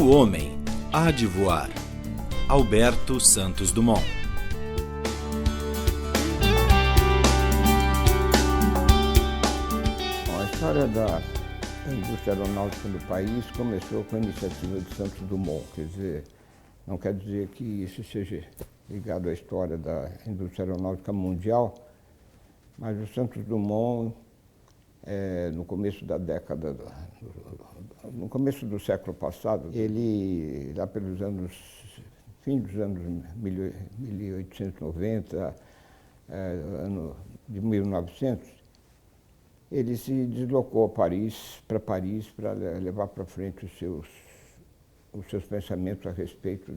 O homem há de voar. Alberto Santos Dumont. Bom, a história da indústria aeronáutica do país começou com a iniciativa de Santos Dumont. Quer dizer, não quer dizer que isso seja ligado à história da indústria aeronáutica mundial, mas o Santos Dumont, no começo da década, no começo do século passado, ele, lá pelos anos, fim dos anos 1890, ano de 1900, ele se deslocou a Paris para levar para frente os seus pensamentos a respeito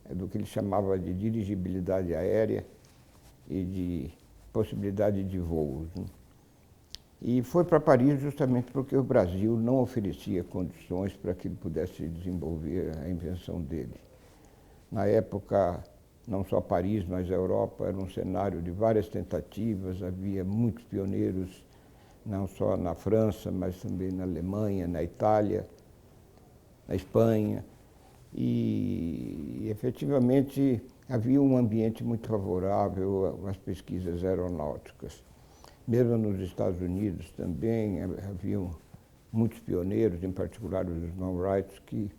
do que ele chamava de dirigibilidade aérea e de possibilidade de voos, né? E foi para Paris justamente porque o Brasil não oferecia condições para que ele pudesse desenvolver a invenção dele. Na época, não só Paris, mas a Europa era um cenário de várias tentativas, havia muitos pioneiros, não só na França, mas também na Alemanha, na Itália, na Espanha, e efetivamente havia um ambiente muito favorável às pesquisas aeronáuticas. Mesmo nos Estados Unidos também haviam muitos pioneiros, em particular os Small Wrights, que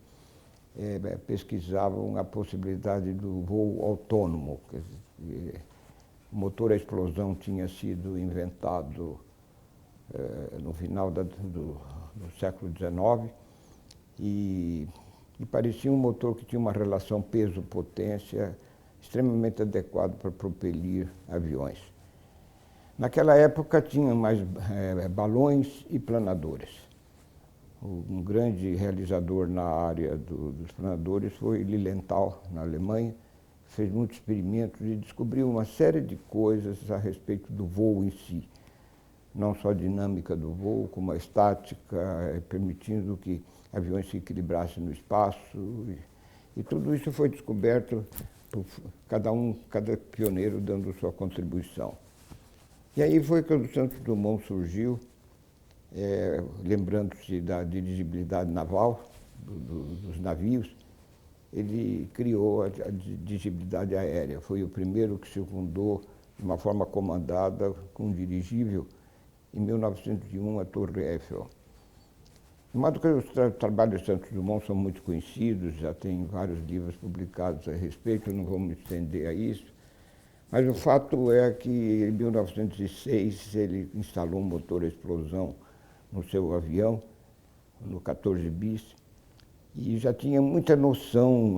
pesquisavam a possibilidade do voo autônomo. Quer dizer, o motor à explosão tinha sido inventado no final do século XIX e parecia um motor que tinha uma relação peso-potência extremamente adequado para propelir aviões. Naquela época tinha mais balões e planadores. Um grande realizador na área dos planadores foi Lilienthal, na Alemanha, fez muitos experimentos e descobriu uma série de coisas a respeito do voo em si. Não só a dinâmica do voo, como a estática, permitindo que aviões se equilibrassem no espaço. E tudo isso foi descoberto por cada pioneiro dando sua contribuição. E aí foi que o Santos Dumont surgiu, lembrando-se da dirigibilidade naval, dos navios, ele criou a dirigibilidade aérea. Foi o primeiro que circundou de uma forma comandada com um dirigível em 1901 a Torre Eiffel. De modo que os trabalhos de Santos Dumont são muito conhecidos, já tem vários livros publicados a respeito, não vou me estender a isso. Mas o fato é que em 1906 ele instalou um motor à explosão no seu avião, no 14 bis, e já tinha muita noção,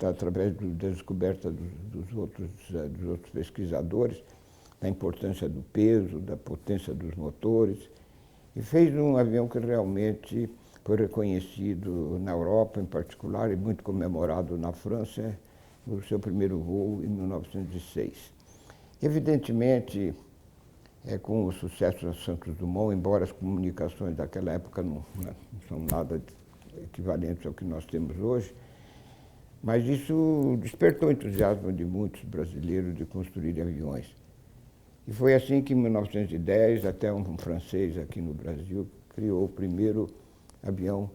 através da descoberta dos outros pesquisadores, da importância do peso, da potência dos motores, e fez um avião que realmente foi reconhecido na Europa, em particular, e muito comemorado na França, no seu primeiro voo em 1906. Evidentemente, com o sucesso de Santos Dumont, embora as comunicações daquela época não são nada equivalentes ao que nós temos hoje, mas isso despertou o entusiasmo de muitos brasileiros de construir aviões. E foi assim que, em 1910, até um francês aqui no Brasil criou o primeiro avião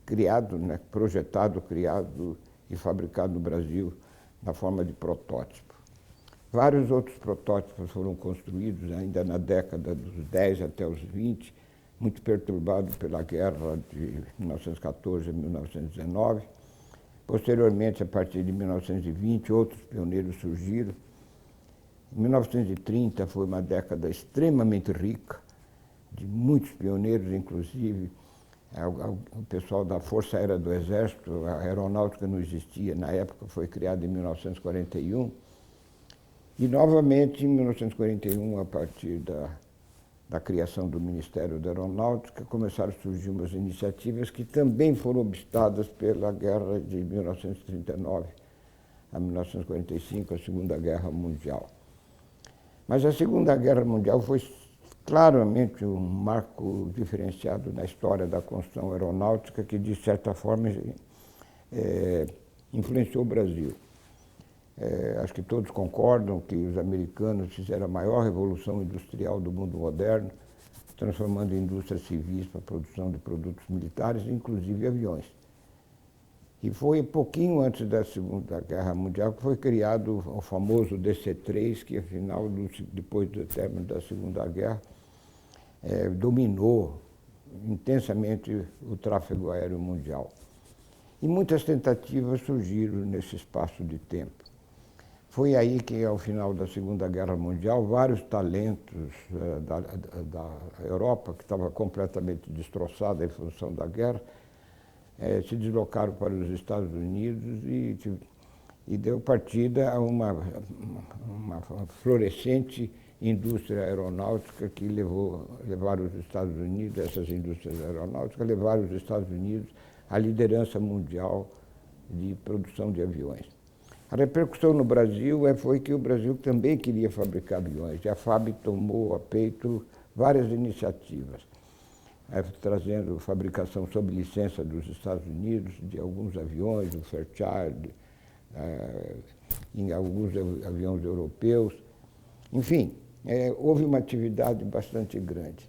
criado, né, projetado, criado e fabricado no Brasil na forma de protótipo. Vários outros protótipos foram construídos ainda na década dos 10 até os 20, muito perturbados pela guerra de 1914 a 1919. Posteriormente, a partir de 1920, outros pioneiros surgiram. Em 1930 foi uma década extremamente rica, de muitos pioneiros, inclusive o pessoal da Força Aérea do Exército. A aeronáutica não existia na época, foi criada em 1941. E, novamente, em 1941, a partir da criação do Ministério da Aeronáutica, começaram a surgir umas iniciativas que também foram obstadas pela guerra de 1939 a 1945, a Segunda Guerra Mundial. Mas a Segunda Guerra Mundial foi claramente um marco diferenciado na história da construção aeronáutica que, de certa forma, influenciou o Brasil. Acho que todos concordam que os americanos fizeram a maior revolução industrial do mundo moderno, transformando indústrias civis para a produção de produtos militares, inclusive aviões. E foi pouquinho antes da Segunda Guerra Mundial que foi criado o famoso DC-3, que, afinal, depois do término da Segunda Guerra, dominou intensamente o tráfego aéreo mundial. E muitas tentativas surgiram nesse espaço de tempo. Foi aí que, ao final da Segunda Guerra Mundial, vários talentos da Europa, que estava completamente destroçada em função da guerra, se deslocaram para os Estados Unidos e deu partida a uma florescente indústria aeronáutica que levaram os Estados Unidos, essas indústrias aeronáuticas levaram os Estados Unidos à liderança mundial de produção de aviões. A repercussão no Brasil foi que o Brasil também queria fabricar aviões, e a FAB tomou a peito várias iniciativas, trazendo fabricação sob licença dos Estados Unidos de alguns aviões, o Fairchild, em alguns aviões europeus. Enfim, houve uma atividade bastante grande.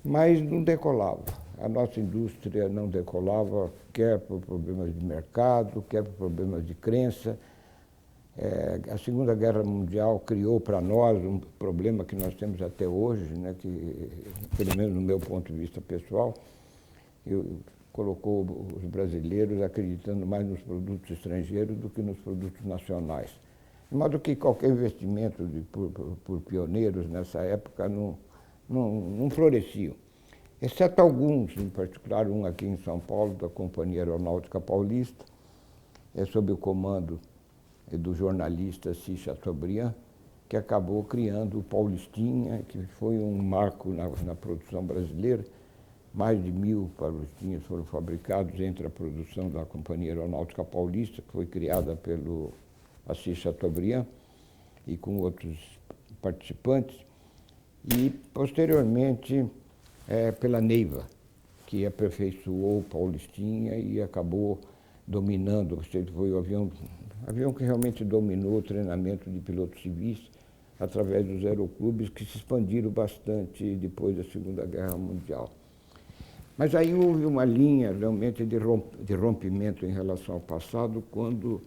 Mas não decolava. A nossa indústria não decolava, quer por problemas de mercado, quer por problemas de crença. A Segunda Guerra Mundial criou para nós um problema que nós temos até hoje, né, que, pelo menos no meu ponto de vista pessoal, colocou os brasileiros acreditando mais nos produtos estrangeiros do que nos produtos nacionais. De modo que qualquer investimento por pioneiros nessa época não floresciam. Exceto alguns, em particular um aqui em São Paulo, da Companhia Aeronáutica Paulista, sob o comando do jornalista Assis Chateaubriand, que acabou criando o Paulistinha, que foi um marco na produção brasileira. Mais de 1000 Paulistinhas foram fabricados entre a produção da Companhia Aeronáutica Paulista, que foi criada pelo Assis Chateaubriand e com outros participantes, e, posteriormente, pela Neiva, que aperfeiçoou o Paulistinha e acabou dominando. Foi o avião que realmente dominou o treinamento de pilotos civis através dos aeroclubes, que se expandiram bastante depois da Segunda Guerra Mundial. Mas aí houve uma linha realmente de rompimento em relação ao passado, quando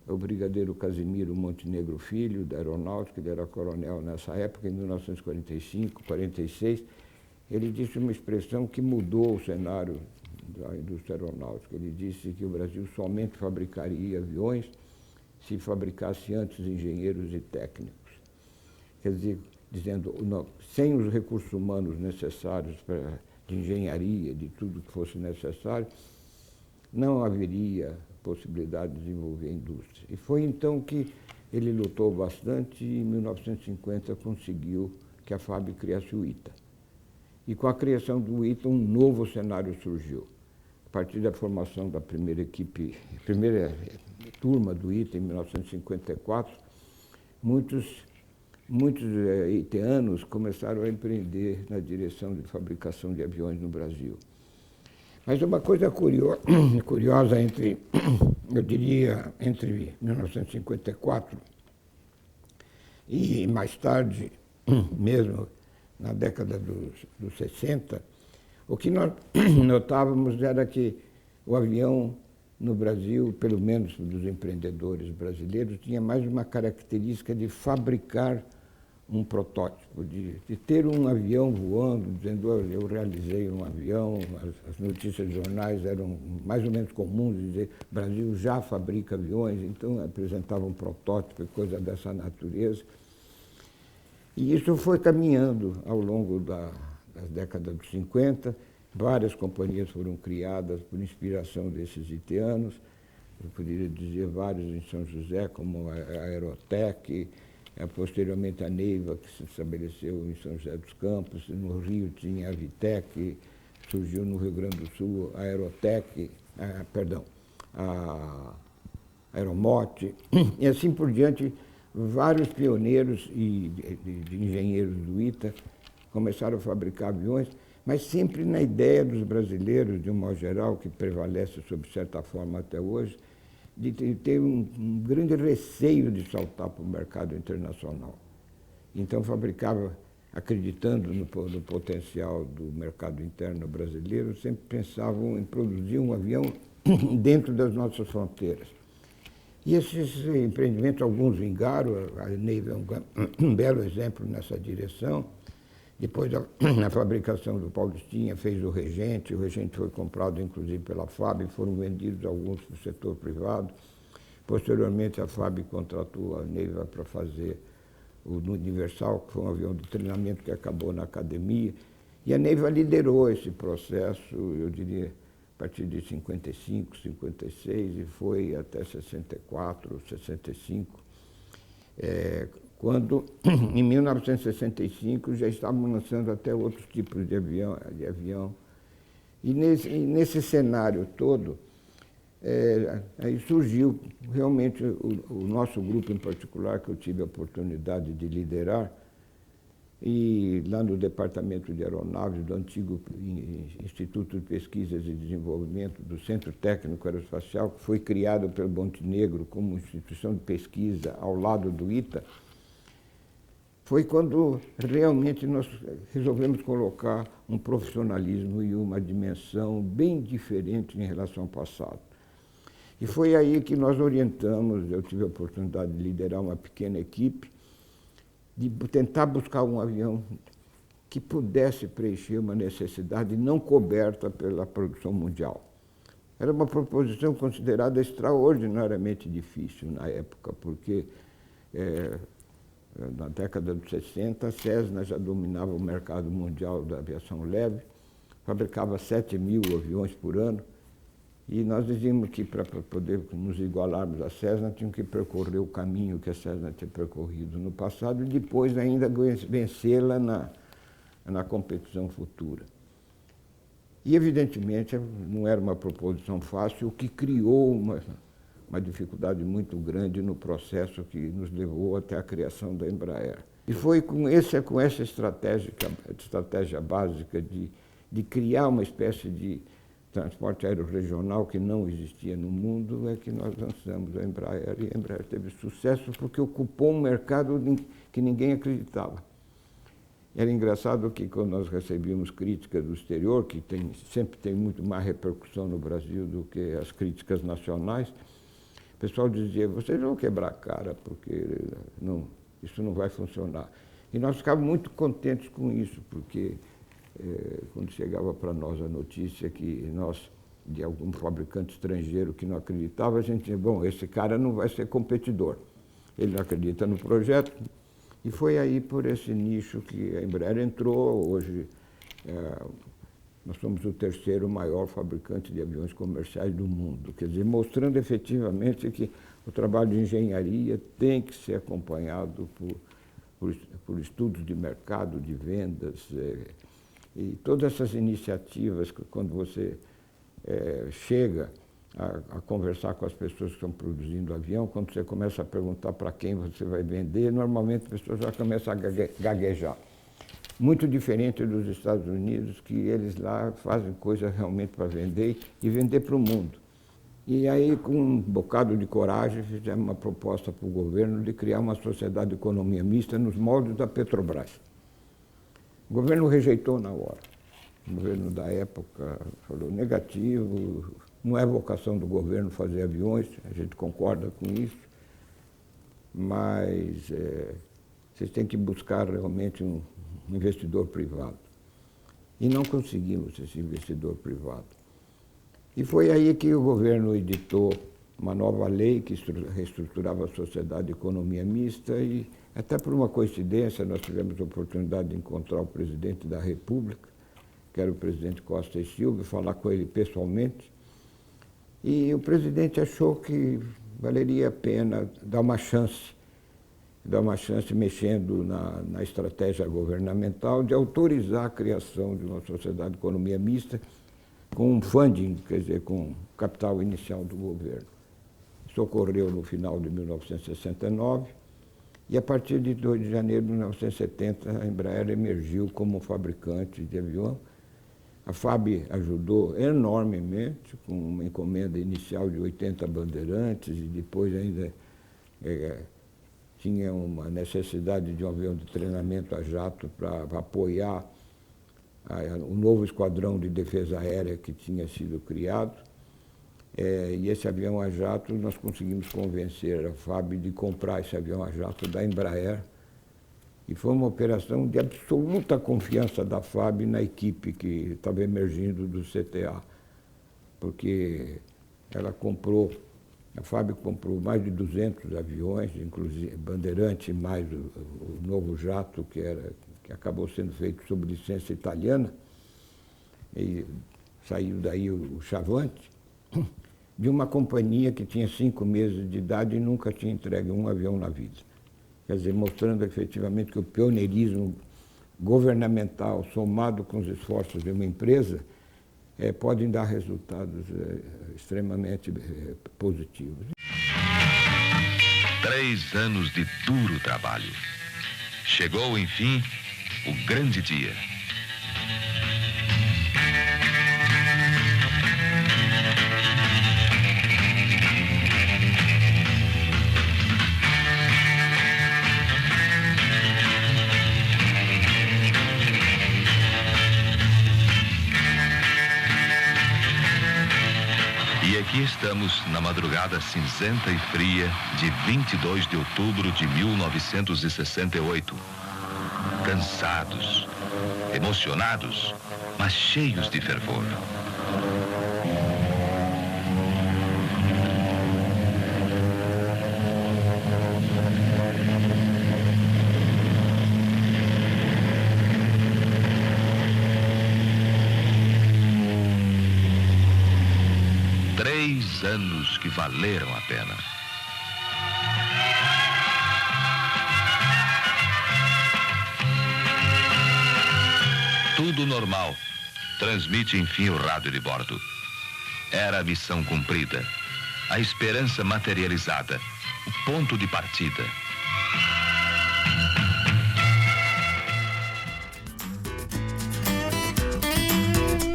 o brigadeiro Casimiro Montenegro Filho, da Aeronáutica, ele era coronel nessa época, em 1945, 46, ele disse uma expressão que mudou o cenário da indústria aeronáutica. Ele disse que o Brasil somente fabricaria aviões se fabricasse antes engenheiros e técnicos. Quer dizer, dizendo, não, sem os recursos humanos necessários de engenharia, de tudo que fosse necessário, não haveria possibilidade de desenvolver a indústria. E foi então que ele lutou bastante e, em 1950, conseguiu que a FAB criasse o ITA. E com a criação do ITA, um novo cenário surgiu. A partir da formação da primeira turma do ITA, em 1954, muitos itianos começaram a empreender na direção de fabricação de aviões no Brasil. Mas uma coisa curiosa eu diria, entre 1954 e mais tarde, mesmo na década dos 60, o que nós notávamos era que o avião no Brasil, pelo menos dos empreendedores brasileiros, tinha mais uma característica de fabricar um protótipo, de ter um avião voando, dizendo, eu realizei um avião. As notícias de jornais eram mais ou menos comuns, dizer, o Brasil já fabrica aviões, então apresentava um protótipo e coisa dessa natureza. E isso foi caminhando ao longo das décadas de 50, várias companhias foram criadas por inspiração desses itianos, eu poderia dizer vários em São José, como a Aerotec, posteriormente a Neiva, que se estabeleceu em São José dos Campos, no Rio tinha a Vitec, surgiu no Rio Grande do Sul a Aerotec, a Aeromote, e assim por diante. Vários pioneiros e de engenheiros do ITA começaram a fabricar aviões, mas sempre na ideia dos brasileiros, de um modo geral, que prevalece sob certa forma até hoje, de ter um grande receio de saltar para o mercado internacional. Então fabricava acreditando no potencial do mercado interno brasileiro, sempre pensavam em produzir um avião dentro das nossas fronteiras. E esses empreendimentos, alguns vingaram, a Navy é um belo exemplo nessa direção. Depois, a fabricação do Paulistinha fez o Regente foi comprado inclusive pela FAB, foram vendidos alguns para o setor privado. Posteriormente, a FAB contratou a Neiva para fazer o Universal, que foi um avião de treinamento que acabou na academia. E a Neiva liderou esse processo, eu diria, a partir de 55, 56, e foi até 64, 65, quando, em 1965, já estavam lançando até outros tipos de avião. E nesse cenário todo, aí surgiu realmente o nosso grupo em particular, que eu tive a oportunidade de liderar, e lá no Departamento de Aeronaves do antigo Instituto de Pesquisas e Desenvolvimento do Centro Técnico Aeroespacial, que foi criado pelo Montenegro como instituição de pesquisa ao lado do ITA, foi quando realmente nós resolvemos colocar um profissionalismo e uma dimensão bem diferente em relação ao passado. E foi aí que nós orientamos, eu tive a oportunidade de liderar uma pequena equipe, de tentar buscar um avião que pudesse preencher uma necessidade não coberta pela produção mundial. Era uma proposição considerada extraordinariamente difícil na época, porque na década de 60, a Cessna já dominava o mercado mundial da aviação leve, fabricava 7.000 aviões por ano, e nós dizíamos que para poder nos igualarmos à Cessna, tínhamos que percorrer o caminho que a Cessna tinha percorrido no passado e depois ainda vencê-la na competição futura. E, evidentemente, não era uma proposição fácil, o que criou uma dificuldade muito grande no processo que nos levou até a criação da Embraer. E foi com essa estratégia básica de criar uma espécie de transporte aéreo regional que não existia no mundo, é que nós lançamos a Embraer, e a Embraer teve sucesso porque ocupou um mercado que ninguém acreditava. Era engraçado que quando nós recebíamos críticas do exterior, que sempre tem muito mais repercussão no Brasil do que as críticas nacionais, o pessoal dizia, vocês vão quebrar a cara, porque isso não vai funcionar. E nós ficávamos muito contentes com isso, porque quando chegava para nós a notícia que nós, de algum fabricante estrangeiro que não acreditava, a gente dizia, bom, esse cara não vai ser competidor. Ele não acredita no projeto. E foi aí por esse nicho que a Embraer entrou. Hoje nós somos o terceiro maior fabricante de aviões comerciais do mundo. Quer dizer, mostrando efetivamente que o trabalho de engenharia tem que ser acompanhado por estudos de mercado, de vendas. E todas essas iniciativas, quando você chega a conversar com as pessoas que estão produzindo avião, quando você começa a perguntar para quem você vai vender, normalmente as pessoas já começam a gaguejar. Muito diferente dos Estados Unidos, que eles lá fazem coisa realmente para vender e vender para o mundo. E aí, com um bocado de coragem, fizemos uma proposta para o governo de criar uma sociedade de economia mista nos moldes da Petrobras. O governo rejeitou na hora. O governo da época falou negativo, não é vocação do governo fazer aviões, a gente concorda com isso, mas vocês têm que buscar realmente um investidor privado. E não conseguimos esse investidor privado. E foi aí que o governo editou uma nova lei que reestruturava a sociedade de economia mista e, até por uma coincidência, nós tivemos a oportunidade de encontrar o presidente da República, que era o presidente Costa e Silva, e falar com ele pessoalmente. E o presidente achou que valeria a pena dar uma chance mexendo na estratégia governamental de autorizar a criação de uma sociedade de economia mista com um funding, quer dizer, com capital inicial do governo. Isso ocorreu no final de 1969 e a partir de 2 de janeiro de 1970 a Embraer emergiu como fabricante de avião. A FAB ajudou enormemente com uma encomenda inicial de 80 bandeirantes e depois ainda tinha uma necessidade de um avião de treinamento a jato para apoiar o novo esquadrão de defesa aérea que tinha sido criado. E esse avião a jato, nós conseguimos convencer a FAB de comprar esse avião a jato da Embraer. E foi uma operação de absoluta confiança da FAB na equipe que estava emergindo do CTA. Porque a FAB comprou mais de 200 aviões, inclusive Bandeirante, mais o novo jato, que acabou sendo feito sob licença italiana, e saiu daí o Chavante, de uma companhia que tinha 5 meses de idade e nunca tinha entregue um avião na vida. Quer dizer, mostrando efetivamente que o pioneirismo governamental, somado com os esforços de uma empresa, podem dar resultados extremamente positivos. 3 anos de duro trabalho. Chegou, enfim, o grande dia. E aqui estamos na madrugada cinzenta e fria de 22 de outubro de 1968. Cansados, emocionados, mas cheios de fervor. Três anos que valeram a pena. Tudo normal. Transmite, enfim, o rádio de bordo. Era a missão cumprida. A esperança materializada. O ponto de partida.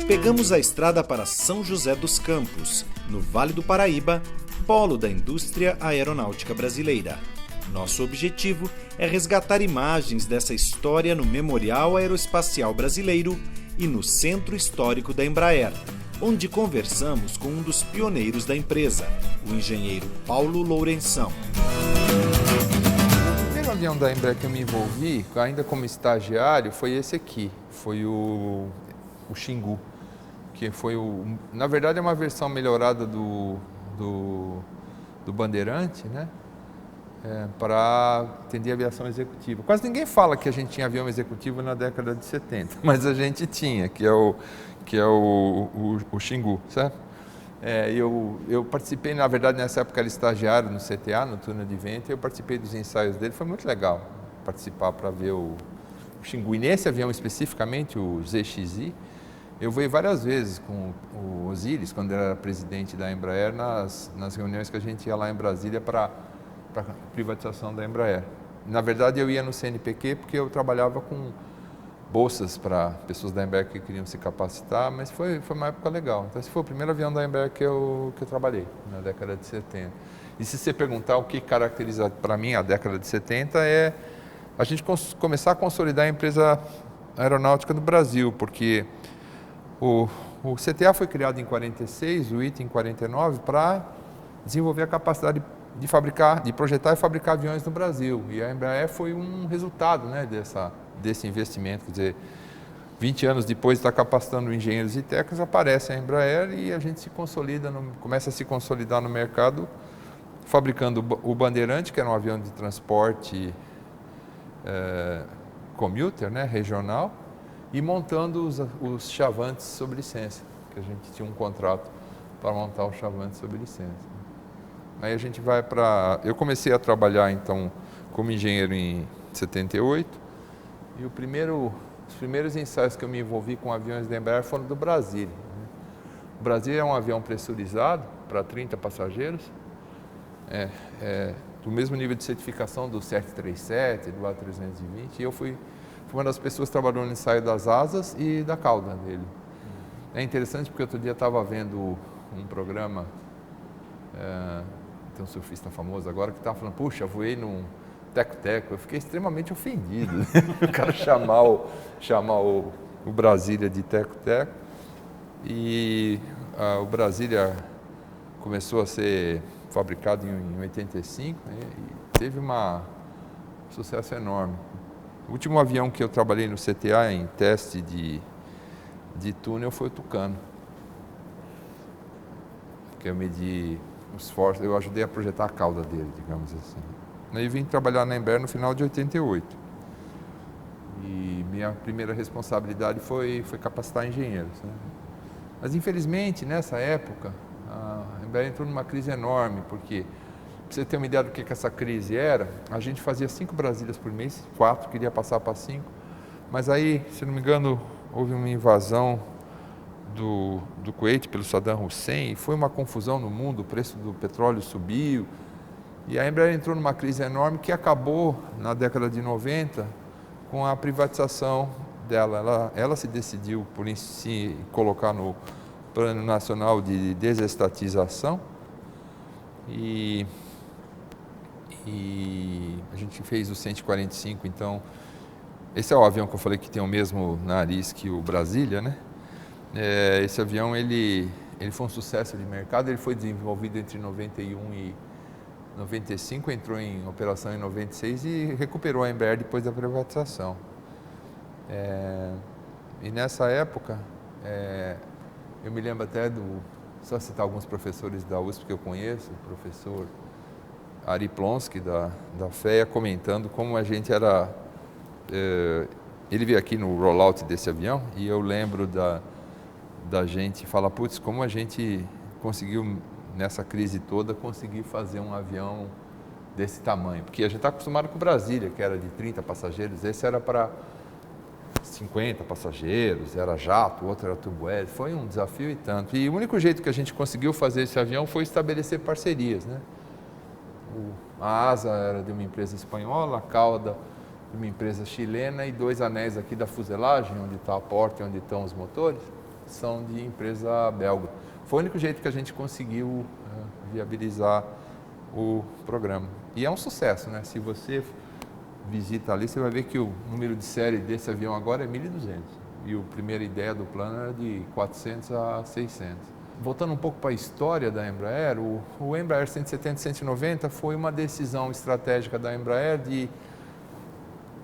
Pegamos a estrada para São José dos Campos, no Vale do Paraíba, polo da indústria aeronáutica brasileira. Nosso objetivo é resgatar imagens dessa história no Memorial Aeroespacial Brasileiro e no Centro Histórico da Embraer, onde conversamos com um dos pioneiros da empresa, o engenheiro Paulo Lourenção. O primeiro avião da Embraer que eu me envolvi, ainda como estagiário, foi esse aqui, foi o Xingu, que foi na verdade é uma versão melhorada do Bandeirante, né? Para atender a aviação executiva. Quase ninguém fala que a gente tinha avião executivo na década de 70, mas a gente tinha, que é o Xingu, certo? Eu participei, na verdade, nessa época era estagiário no CTA, no túnel de vento, e eu participei dos ensaios dele, foi muito legal participar para ver o Xingu. E nesse avião especificamente, o ZXI, eu voei várias vezes com o Osiris, quando ele era presidente da Embraer, nas reuniões que a gente ia lá em Brasília para a privatização da Embraer. Na verdade, eu ia no CNPq porque eu trabalhava com bolsas para pessoas da Embraer que queriam se capacitar, mas foi uma época legal. Então, esse foi o primeiro avião da Embraer que eu trabalhei, na década de 70. E se você perguntar o que caracteriza para mim a década de 70, é a gente começar a consolidar a empresa aeronáutica do Brasil, porque o CTA foi criado em 46, o ITA em 49, para desenvolver a capacidade de projetar e fabricar aviões no Brasil. E a Embraer foi um resultado, né, desse investimento. Quer dizer, 20 anos depois de estar capacitando engenheiros e técnicos, aparece a Embraer e a gente começa a se consolidar no mercado, fabricando o Bandeirante, que era um avião de transporte commuter, né, regional, e montando os Chavantes sob licença, que a gente tinha um contrato para montar os Chavantes sob licença. Aí a gente vai para... Eu comecei a trabalhar, então, como engenheiro em 78, e os primeiros ensaios que eu me envolvi com aviões da Embraer foram do Brasília. O Brasília é um avião pressurizado para 30 passageiros, do mesmo nível de certificação do 737, do A320, e eu fui uma das pessoas que trabalhou no ensaio das asas e da cauda dele. É interessante porque outro dia estava vendo um programa, tem um surfista famoso agora que estava falando, puxa, voei num teco-teco. Eu fiquei extremamente ofendido. O cara chamar o Brasília de teco-teco. E o Brasília começou a ser fabricado em 85, né, e teve um sucesso enorme. O último avião que eu trabalhei no CTA em teste de túnel foi o Tucano. Que eu medi os forços, eu ajudei a projetar a cauda dele, digamos assim. Aí vim trabalhar na Embraer no final de 88. E minha primeira responsabilidade foi capacitar engenheiros, né? Mas infelizmente nessa época a Embraer entrou numa crise enorme, porque, para você ter uma ideia do que essa crise era, a gente fazia 5 Brasílias por mês, 4, queria passar para 5, mas aí, se não me engano, houve uma invasão do Kuwait pelo Saddam Hussein, e foi uma confusão no mundo, o preço do petróleo subiu, e a Embraer entrou numa crise enorme que acabou, na década de 90, com a privatização dela. Ela se decidiu por si colocar no Plano Nacional de Desestatização, e a gente fez o 145, então, esse é o avião que eu falei que tem o mesmo nariz que o Brasília, né? Esse avião, ele foi um sucesso de mercado, ele foi desenvolvido entre 91 e 95, entrou em operação em 96 e recuperou a Embraer depois da privatização. E nessa época, eu me lembro até só citar alguns professores da USP que eu conheço, o professor Ari Plonsky, da FEA, comentando como a gente era... ele veio aqui no rollout desse avião e eu lembro da gente falar, putz, como a gente conseguiu, nessa crise toda, conseguir fazer um avião desse tamanho. Porque a gente está acostumado com o Brasília, que era de 30 passageiros, esse era para 50 passageiros, era jato, o outro era turbohélice, foi um desafio e tanto. E o único jeito que a gente conseguiu fazer esse avião foi estabelecer parcerias, né? A asa era de uma empresa espanhola, a cauda de uma empresa chilena e 2 anéis aqui da fuselagem, onde está a porta e onde estão os motores, são de empresa belga. Foi o único jeito que a gente conseguiu viabilizar o programa. E é um sucesso, né? Se você visita ali, você vai ver que o número de série desse avião agora é 1.200. E a primeira ideia do plano era de 400 a 600. Voltando um pouco para a história da Embraer, o Embraer 170 e 190 foi uma decisão estratégica da Embraer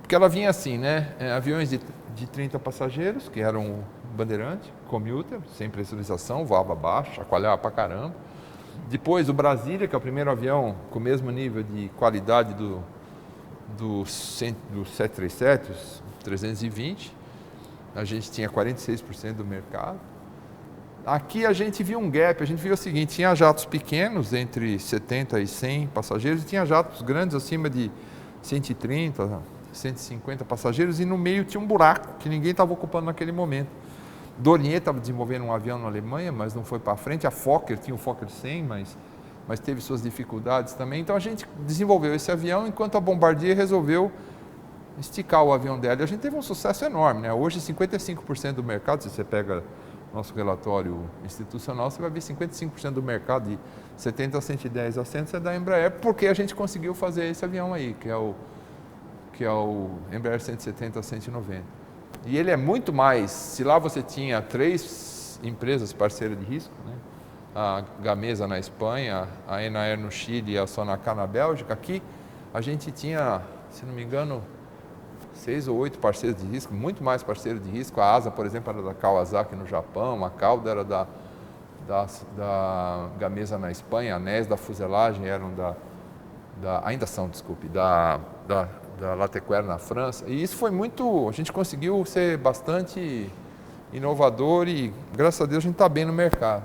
porque ela vinha assim, né? Aviões de 30 passageiros, que eram o Bandeirante, Commuter, sem pressurização, voava baixo, chacoalhava pra caramba. Depois o Brasília, que é o primeiro avião com o mesmo nível de qualidade do 737, os 320. A gente tinha 46% do mercado. Aqui a gente viu um gap, a gente viu o seguinte, tinha jatos pequenos, entre 70 e 100 passageiros, e tinha jatos grandes acima de 130, 150 passageiros, e no meio tinha um buraco que ninguém estava ocupando naquele momento. Dornier estava desenvolvendo um avião na Alemanha, mas não foi para frente. A Fokker tinha o Fokker 100, mas teve suas dificuldades também. Então a gente desenvolveu esse avião, enquanto a Bombardier resolveu esticar o avião dela. E a gente teve um sucesso enorme, né? Hoje 55% do mercado, se você pega nosso relatório institucional, você vai ver 55% do mercado de 70 a 110 assentos é da Embraer, porque a gente conseguiu fazer esse avião aí, que é o Embraer 170 a 190. E ele é muito mais, se lá você tinha 3 empresas parceiras de risco, né? A Gamesa na Espanha, a Enair no Chile e a Sonacar na Bélgica, aqui a gente tinha, se não me engano, 6 ou 8 parceiros de risco, muito mais parceiros de risco. A asa, por exemplo, era da Kawasaki no Japão, a cauda era da Gamesa na Espanha, anéis da fuselagem eram ainda são, desculpe, da Latécoère na França. E isso foi muito, a gente conseguiu ser bastante inovador e, graças a Deus, a gente está bem no mercado.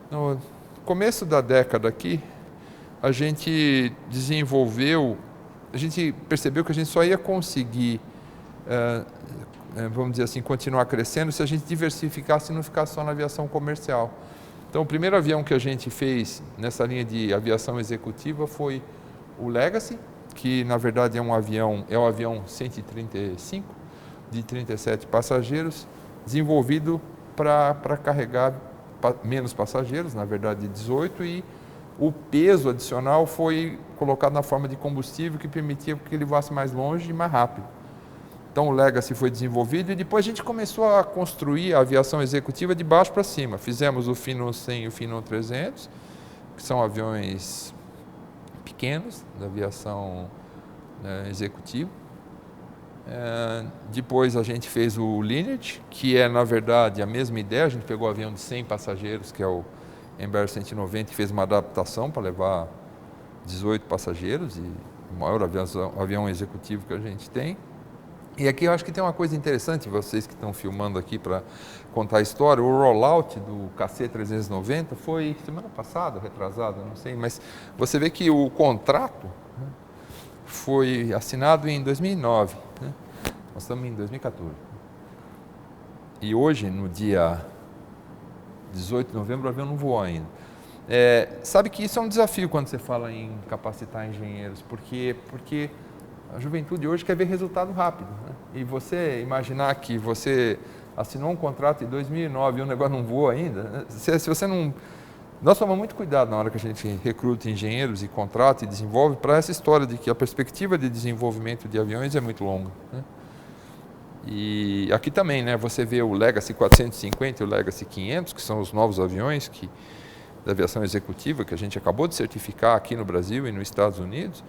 No começo da década aqui, a gente percebeu que a gente só ia conseguir, vamos dizer assim, continuar crescendo se a gente diversificasse e não ficasse só na aviação comercial. Então, o primeiro avião que a gente fez nessa linha de aviação executiva foi o Legacy, que na verdade é o avião 135, de 37 passageiros, desenvolvido para carregar menos passageiros, na verdade 18, e o peso adicional foi colocado na forma de combustível que permitia que ele voasse mais longe e mais rápido. Então o Legacy foi desenvolvido e depois a gente começou a construir a aviação executiva de baixo para cima. Fizemos o Phenom 100 e o Phenom 300, que são aviões pequenos da aviação executiva. Depois a gente fez o Lineage, que é na verdade a mesma ideia. A gente pegou o avião de 100 passageiros, que é o Embraer 190, e fez uma adaptação para levar 18 passageiros, e o maior avião executivo que a gente tem. E aqui eu acho que tem uma coisa interessante, vocês que estão filmando aqui para contar a história. O rollout do KC-390 foi semana passada, retrasada, não sei, mas você vê que o contrato foi assinado em 2009, né? Nós estamos em 2014. E hoje, no dia 18 de novembro, o avião não voou ainda. Sabe que isso é um desafio quando você fala em capacitar engenheiros, porque a juventude hoje quer ver resultado rápido, né? E você imaginar que você assinou um contrato em 2009 e o negócio não voa ainda, né? Se você não... Nós tomamos muito cuidado na hora que a gente recruta engenheiros e contrata e desenvolve para essa história de que a perspectiva de desenvolvimento de aviões é muito longa, né? E aqui também, né, você vê o Legacy 450 e o Legacy 500, que são os novos aviões da aviação executiva que a gente acabou de certificar aqui no Brasil e nos Estados Unidos.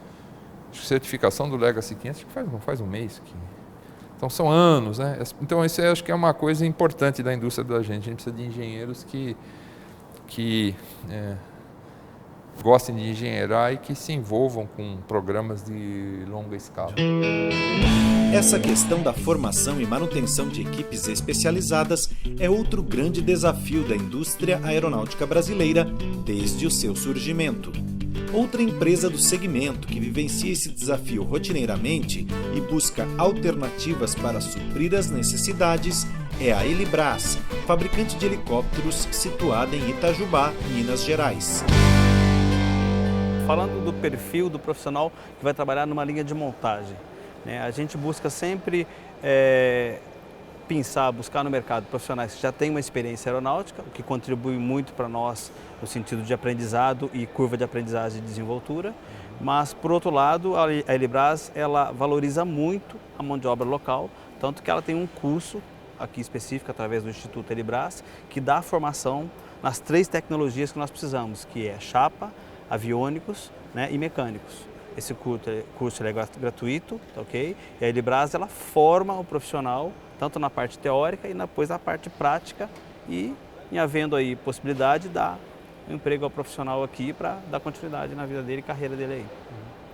A certificação do Legacy 500 não faz um mês. Então são anos, né? Então isso acho que é uma coisa importante da indústria da gente. A gente precisa de engenheiros que gostem de engenheirar e que se envolvam com programas de longa escala. Essa questão da formação e manutenção de equipes especializadas é outro grande desafio da indústria aeronáutica brasileira desde o seu surgimento. Outra empresa do segmento que vivencia esse desafio rotineiramente e busca alternativas para suprir as necessidades é a Helibras, fabricante de helicópteros situada em Itajubá, Minas Gerais. Falando do perfil do profissional que vai trabalhar numa linha de montagem, né? A gente busca sempre buscar no mercado profissionais que já têm uma experiência aeronáutica, o que contribui muito para nós no sentido de aprendizado e curva de aprendizagem e desenvoltura. Mas, por outro lado, a Helibras ela valoriza muito a mão de obra local, tanto que ela tem um curso aqui específico, através do Instituto Helibras, que dá formação nas 3 tecnologias que nós precisamos, que é chapa, aviônicos, né, e mecânicos. Esse curso é gratuito, tá, ok? E a Helibras ela forma o profissional tanto na parte teórica e depois na parte prática, e em havendo aí possibilidade, dá um emprego ao profissional aqui para dar continuidade na vida dele e carreira dele aí.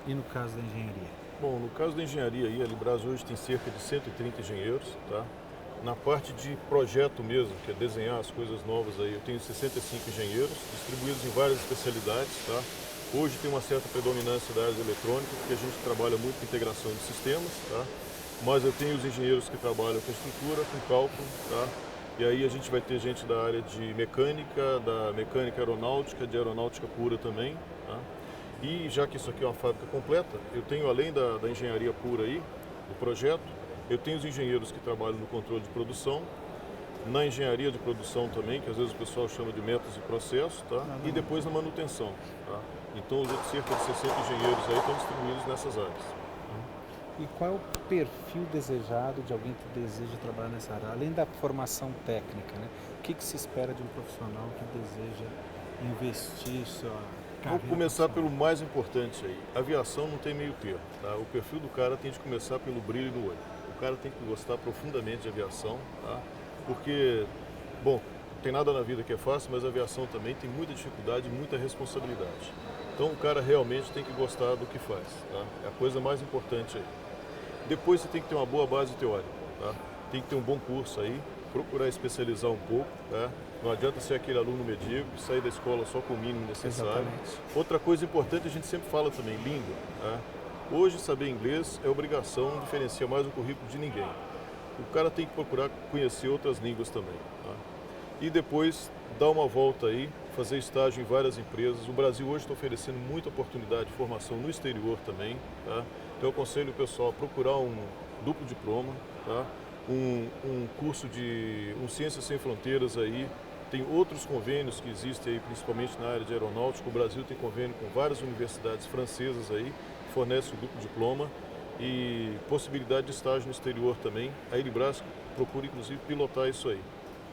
E no caso da engenharia? Bom, no caso da engenharia aí, a Helibras hoje tem cerca de 130 engenheiros, tá? Na parte de projeto mesmo, que é desenhar as coisas novas aí, eu tenho 65 engenheiros, distribuídos em várias especialidades, tá? Hoje tem uma certa predominância da área eletrônica, porque a gente trabalha muito com integração de sistemas, tá? Mas eu tenho os engenheiros que trabalham com estrutura, com cálculo, tá? E aí a gente vai ter gente da área de mecânica, da mecânica aeronáutica, de aeronáutica pura também, tá? E já que isso aqui é uma fábrica completa, eu tenho além da engenharia pura aí, do projeto, eu tenho os engenheiros que trabalham no controle de produção, na engenharia de produção também, que às vezes o pessoal chama de métodos e processos, tá? E depois na manutenção, tá? Então os outros cerca de 60 engenheiros aí estão distribuídos nessas áreas. E qual é o perfil desejado de alguém que deseja trabalhar nessa área? Além da formação técnica, né? O que se espera de um profissional que deseja investir sua carreira? Vou começar pelo mais importante aí. A aviação não tem meio termo, tá? O perfil do cara tem de começar pelo brilho no olho. O cara tem que gostar profundamente de aviação, tá? Porque, bom, não tem nada na vida que é fácil, mas a aviação também tem muita dificuldade e muita responsabilidade. Então o cara realmente tem que gostar do que faz, tá? É a coisa mais importante aí. Depois você tem que ter uma boa base teórica, tá? Tem que ter um bom curso aí, procurar especializar um pouco, tá? Não adianta ser aquele aluno medíocre, sair da escola só com o mínimo necessário. Exatamente. Outra coisa importante, a gente sempre fala também, língua, tá? Hoje saber inglês é obrigação, não diferencia mais o currículo de ninguém. O cara tem que procurar conhecer outras línguas também, tá? E depois dar uma volta aí, fazer estágio em várias empresas. O Brasil hoje está oferecendo muita oportunidade de formação no exterior também, tá? Então eu aconselho o pessoal a procurar um duplo diploma, tá? Um curso de Ciências Sem Fronteiras aí, Tem outros convênios que existem aí, principalmente na área de aeronáutica. O Brasil tem convênio com várias universidades francesas aí, que fornece o duplo diploma e possibilidade de estágio no exterior também. A Elibras procura, inclusive, pilotar isso aí,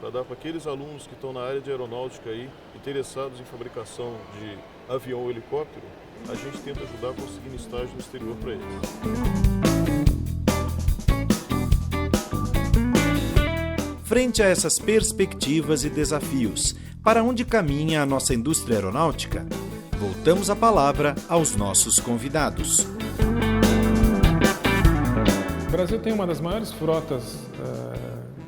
para dar para aqueles alunos que estão na área de aeronáutica aí, interessados em fabricação de avião ou helicóptero, a gente tenta ajudar a conseguir um estágio no exterior para eles. Frente a essas perspectivas e desafios, para onde caminha a nossa indústria aeronáutica? Voltamos a palavra aos nossos convidados. O Brasil tem uma das maiores frotas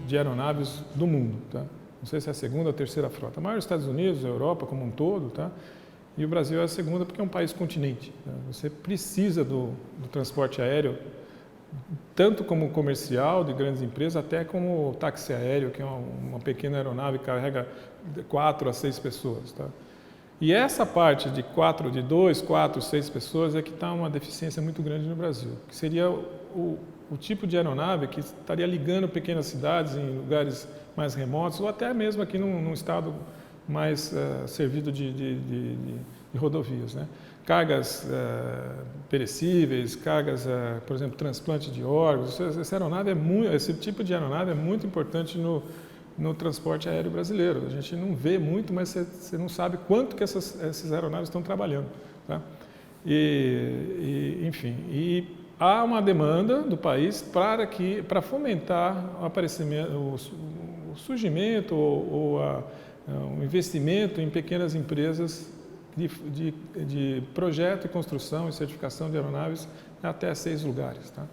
de aeronaves do mundo, tá? Não sei se é a segunda ou a terceira frota. A maior é os Estados Unidos, a Europa como um todo, tá? E o Brasil é a segunda porque é um país continente, tá? Você precisa do transporte aéreo, tanto como comercial de grandes empresas, até como táxi aéreo, que é uma pequena aeronave que carrega 4 a 6 pessoas, tá? E essa parte de 2, 4, 6 pessoas é que está uma deficiência muito grande no Brasil, que seria o tipo de aeronave que estaria ligando pequenas cidades em lugares mais remotos, ou até mesmo aqui num estado mais servido de rodovias, né? Cargas perecíveis, cargas, por exemplo, transplante de órgãos. Esse tipo de aeronave é muito importante no transporte aéreo brasileiro. A gente não vê muito, mas você não sabe quanto que essas aeronaves estão trabalhando, tá? Enfim, há uma demanda do país para fomentar o aparecimento, o surgimento ou o investimento em pequenas empresas de projeto e construção e certificação de aeronaves até 6 lugares, tá?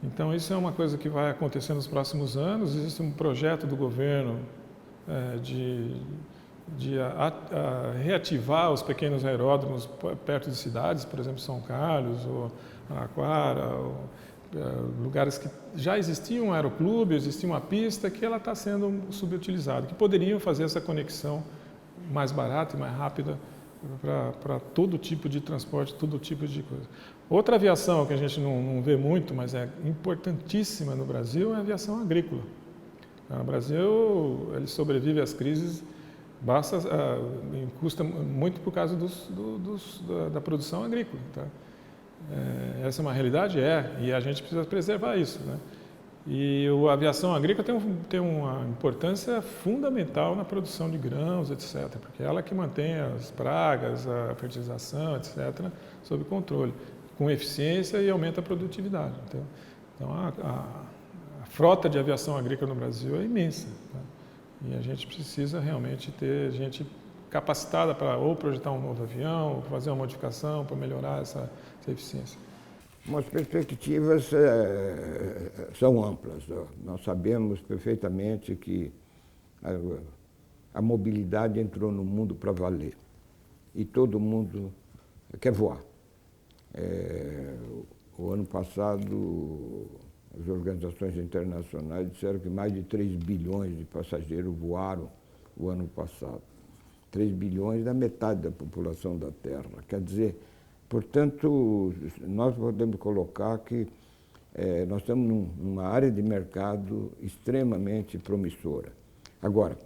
Então, isso é uma coisa que vai acontecer nos próximos anos. Existe um projeto do governo de reativar os pequenos aeródromos perto de cidades, por exemplo, São Carlos ou Araraquara, lugares que já existia um aeroclube, existia uma pista que ela está sendo subutilizada, que poderiam fazer essa conexão mais barata e mais rápida para todo tipo de transporte, todo tipo de coisa. Outra aviação que a gente não vê muito, mas é importantíssima no Brasil, é a aviação agrícola. No Brasil, ele sobrevive às crises, custa muito por causa da produção agrícola, tá? Essa é uma realidade? E a gente precisa preservar isso, né? E a aviação agrícola tem uma importância fundamental na produção de grãos, etc., porque é ela que mantém as pragas, a fertilização, etc., sob controle, com eficiência e aumenta a produtividade. Então a frota de aviação agrícola no Brasil é imensa, tá? E a gente precisa realmente ter gente capacitada para ou projetar um novo avião, ou fazer uma modificação para melhorar essa eficiência. As perspectivas são amplas. Nós sabemos perfeitamente que a mobilidade entrou no mundo para valer e todo mundo quer voar. O ano passado, as organizações internacionais disseram que mais de 3 bilhões de passageiros voaram o ano passado. 3 bilhões da metade da população da Terra. Quer dizer, portanto, nós podemos colocar que nós estamos numa área de mercado extremamente promissora. Agora,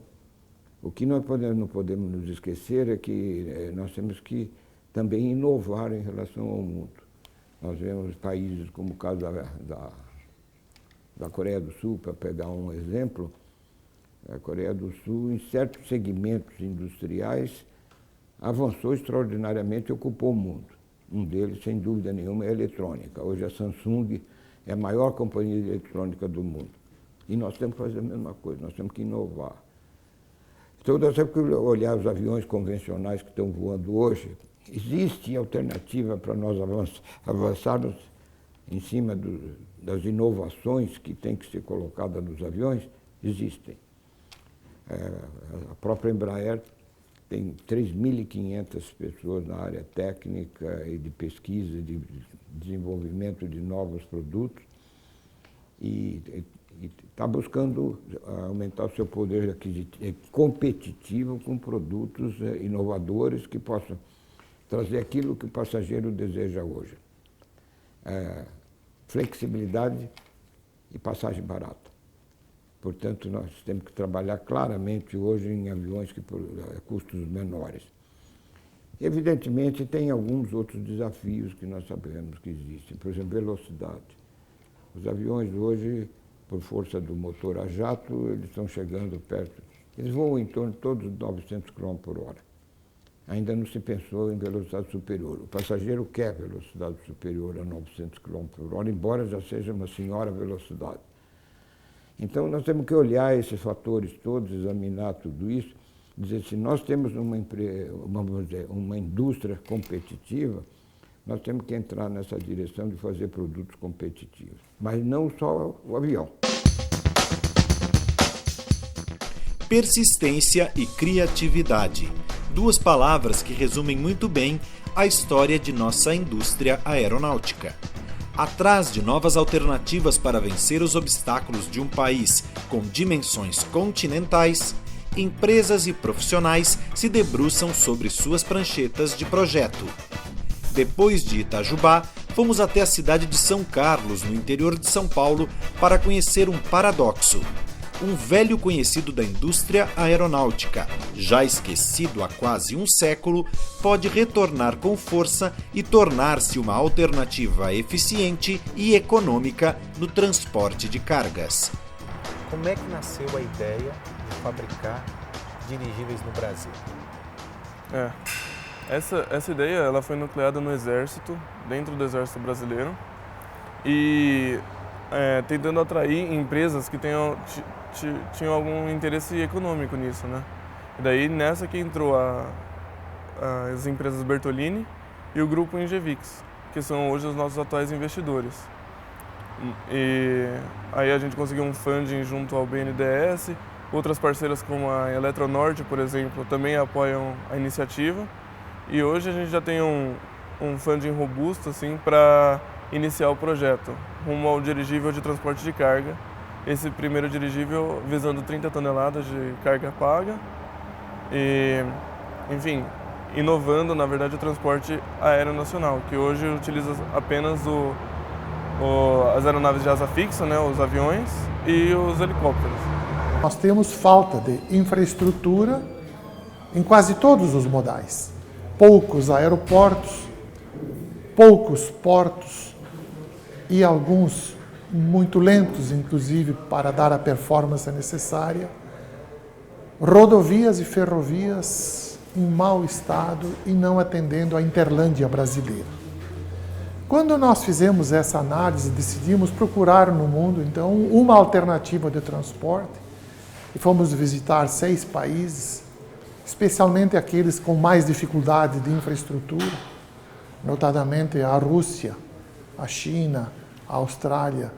o que nós não podemos nos esquecer é que nós temos que também inovar em relação ao mundo. Nós vemos países como o caso da Coreia do Sul, para pegar um exemplo. A Coreia do Sul, em certos segmentos industriais, avançou extraordinariamente e ocupou o mundo. Um deles, sem dúvida nenhuma, é a eletrônica. Hoje a Samsung é a maior companhia de eletrônica do mundo. E nós temos que fazer a mesma coisa, nós temos que inovar. Então, nós temos que olhar os aviões convencionais que estão voando hoje. Existe alternativa para nós avançarmos em cima das inovações que têm que ser colocadas nos aviões? Existem. A própria Embraer tem 3.500 pessoas na área técnica e de pesquisa, de desenvolvimento de novos produtos e está buscando aumentar o seu poder competitivo com produtos inovadores que possam trazer aquilo que o passageiro deseja hoje. Flexibilidade e passagem barata. Portanto, nós temos que trabalhar claramente hoje em aviões que por custos menores. Evidentemente, tem alguns outros desafios que nós sabemos que existem. Por exemplo, velocidade. Os aviões hoje, por força do motor a jato, eles estão chegando perto. Eles voam em torno de todos 900 km por hora. Ainda não se pensou em velocidade superior. O passageiro quer velocidade superior a 900 km por hora, embora já seja uma senhora velocidade. Então, nós temos que olhar esses fatores todos, examinar tudo isso, dizer, se nós temos uma indústria competitiva, nós temos que entrar nessa direção de fazer produtos competitivos. Mas não só o avião. Persistência e criatividade. Duas palavras que resumem muito bem a história de nossa indústria aeronáutica. Atrás de novas alternativas para vencer os obstáculos de um país com dimensões continentais, empresas e profissionais se debruçam sobre suas pranchetas de projeto. Depois de Itajubá, fomos até a cidade de São Carlos, no interior de São Paulo, para conhecer um paradoxo. Um velho conhecido da indústria aeronáutica, já esquecido há quase um século, pode retornar com força e tornar-se uma alternativa eficiente e econômica no transporte de cargas. Como é que nasceu a ideia de fabricar dirigíveis no Brasil? Essa ideia ela foi nucleada no Exército, dentro do Exército Brasileiro, e tentando atrair empresas que tinham algum interesse econômico nisso, né? E daí nessa que entrou as empresas Bertolini e o grupo Ingevix, que são hoje os nossos atuais investidores. E aí a gente conseguiu um funding junto ao BNDES, outras parceiras como a Eletronorte, por exemplo, também apoiam a iniciativa. E hoje a gente já tem um funding robusto assim, para iniciar o projeto, rumo ao dirigível de transporte de carga. Esse primeiro dirigível visando 30 toneladas de carga paga e, enfim, inovando, na verdade, o transporte aeronacional, que hoje utiliza apenas as aeronaves de asa fixa, né, os aviões e os helicópteros. Nós temos falta de infraestrutura em quase todos os modais. Poucos aeroportos, poucos portos e alguns muito lentos, inclusive, para dar a performance necessária. Rodovias e ferrovias em mau estado e não atendendo à Interlândia brasileira. Quando nós fizemos essa análise, decidimos procurar no mundo, então, uma alternativa de transporte e fomos visitar 6 países, especialmente aqueles com mais dificuldade de infraestrutura, notadamente a Rússia, a China, a Austrália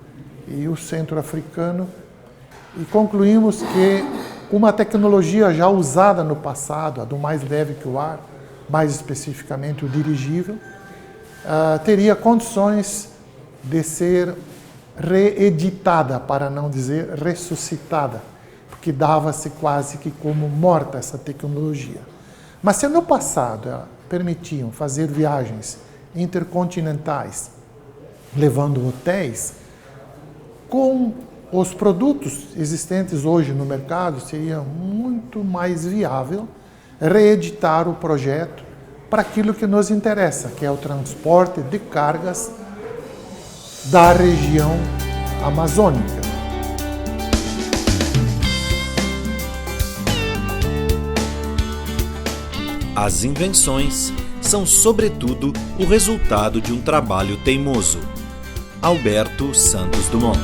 e o centro-africano, e concluímos que uma tecnologia já usada no passado, a do mais leve que o ar, mais especificamente o dirigível, teria condições de ser reeditada, para não dizer ressuscitada, porque dava-se quase que como morta essa tecnologia. Mas se no passado permitiam fazer viagens intercontinentais, levando hotéis, com os produtos existentes hoje no mercado, seria muito mais viável reeditar o projeto para aquilo que nos interessa, que é o transporte de cargas da região amazônica. As invenções são, sobretudo, o resultado de um trabalho teimoso. Alberto Santos Dumont.